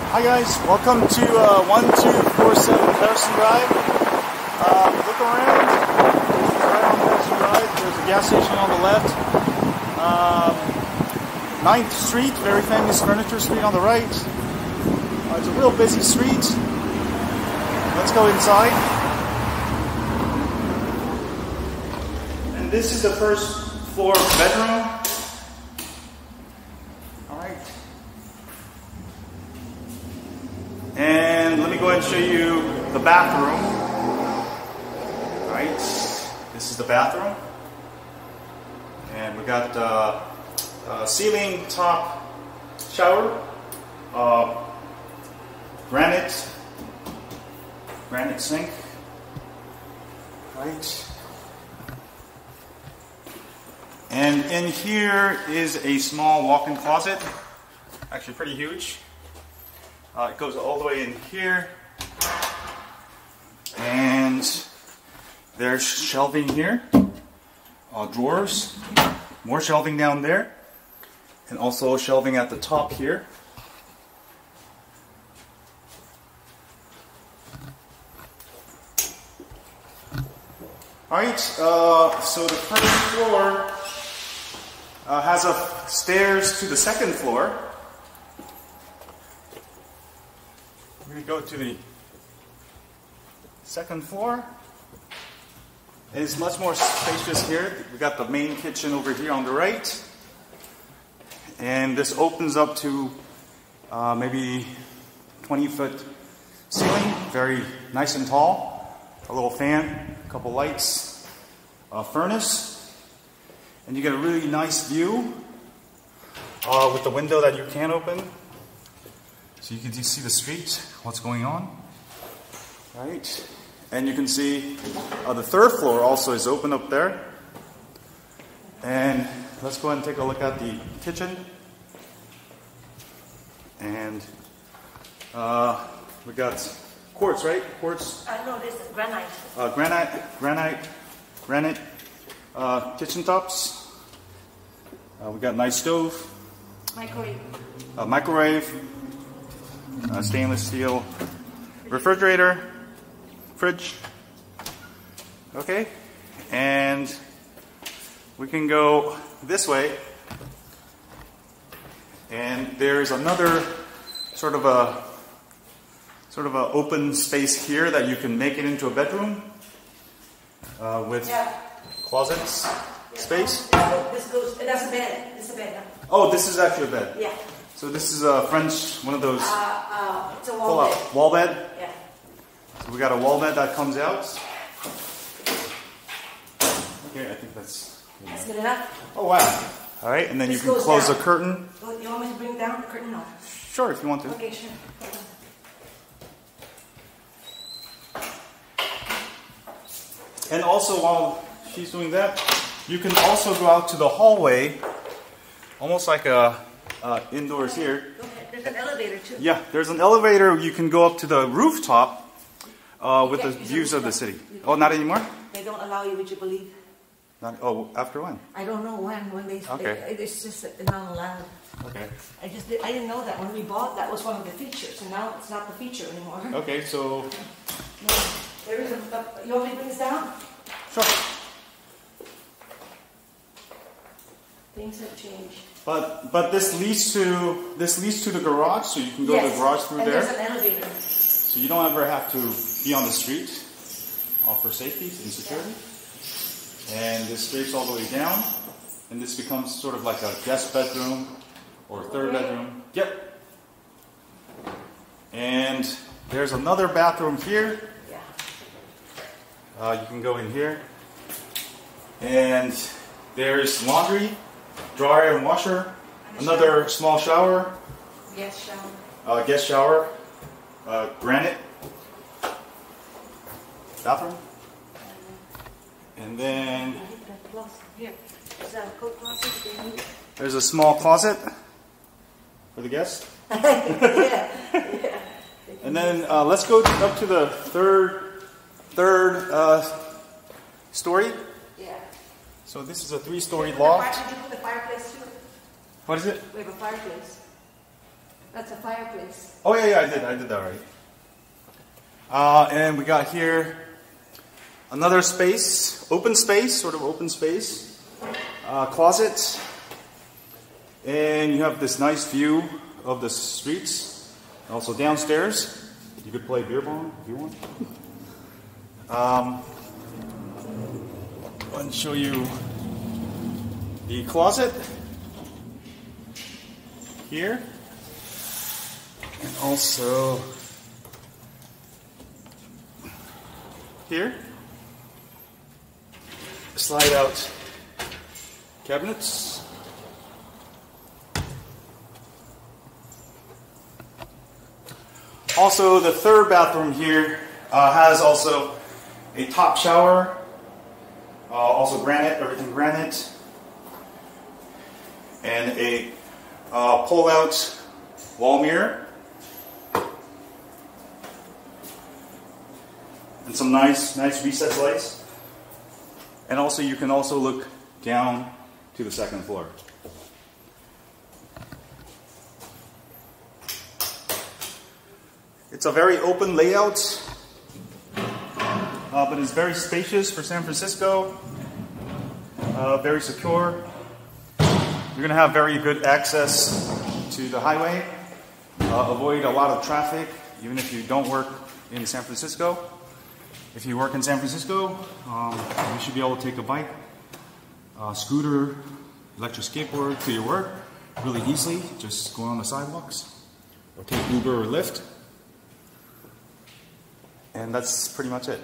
Hi guys, welcome to 1247 Harrison Drive. Look around. Right on Harrison Drive. There's a gas station on the left. 9th Street, very famous furniture street on the right. It's a real busy street. Let's go inside. And this is the first floor bedroom. And let me go ahead and show you the bathroom. Alright, this is the bathroom. And we got ceiling top shower, granite sink. Right. And in here is a small walk-in closet, actually pretty huge. It goes all the way in here, and there's shelving here, drawers, more shelving down there, and also shelving at the top here. Alright, so the first floor has stairs to the second floor. We're going to go to the second floor. It's much more spacious here. We got the main kitchen over here on the right. And this opens up to maybe 20-foot ceiling. Very nice and tall. A little fan, a couple lights, a furnace. And you get a really nice view with the window that you can open. So you can see the street, what's going on, right? And you can see the third floor also is open up there. And let's go ahead and take a look at the kitchen. And we got quartz, right? Quartz. No, this is granite. Granite kitchen tops. We got a nice stove. Microwave. Stainless steel refrigerator, fridge. Okay, and we can go this way, and there's another sort of a open space here that you can make it into a bedroom with closets space. This goes. That's a bed. It's a bed. Oh, this is actually a bed. Yeah. So this is a French, one of those it's a wall bed. Wall bed? Yeah. So we got a wall bed that comes out. Okay, I think that's good enough. Oh wow. Alright, and then you can close the curtain. You want me to bring down the curtain? No. Sure, if you want to. Okay, sure. And also while she's doing that, you can also go out to the hallway, almost like a indoors here. Go ahead. There's an elevator too. Yeah, there's an elevator. You can go up to the rooftop with the views of the city. Oh, not anymore? They don't allow you, would you believe? After when? I don't know when they. Okay. It's just that they're not allowed. Okay. I didn't know that when we bought. That was one of the features, and now it's not the feature anymore. Okay, so. No, there is you want me to bring this down? Sure. Things have changed. But this leads to the garage, so you can go to the garage through there. There's an elevator. So you don't ever have to be on the street for safety and security. And this drapes all the way down, and this becomes sort of like a guest bedroom or third bedroom. Yep. And there's another bathroom here. Yeah. You can go in here, and there's laundry, dryer and washer, another small shower, Guest shower, granite bathroom, and then there's a small closet for the guest. Yeah. And then let's go up to the third story. Yeah. So this is a 3-story loft. Did you put the fireplace too? What is it? We have a fireplace. That's a fireplace. Oh yeah, I did that right. And we got here another space, sort of open space, closet. And you have this nice view of the streets. Also downstairs, you could play beer pong if you want. I'll show you the closet here. And also here. Slide out cabinets. Also, the third bathroom here has also a top shower, also granite, everything granite, and a pull-out wall mirror, and some nice recessed lights. And also, you can also look down to the second floor. It's a very open layout, but it's very spacious for San Francisco, very secure. You're going to have very good access to the highway, avoid a lot of traffic, even if you don't work in San Francisco. If you work in San Francisco, you should be able to take a bike, scooter, electric skateboard to your work really easily, just go on the sidewalks, or take Uber or Lyft. And that's pretty much it.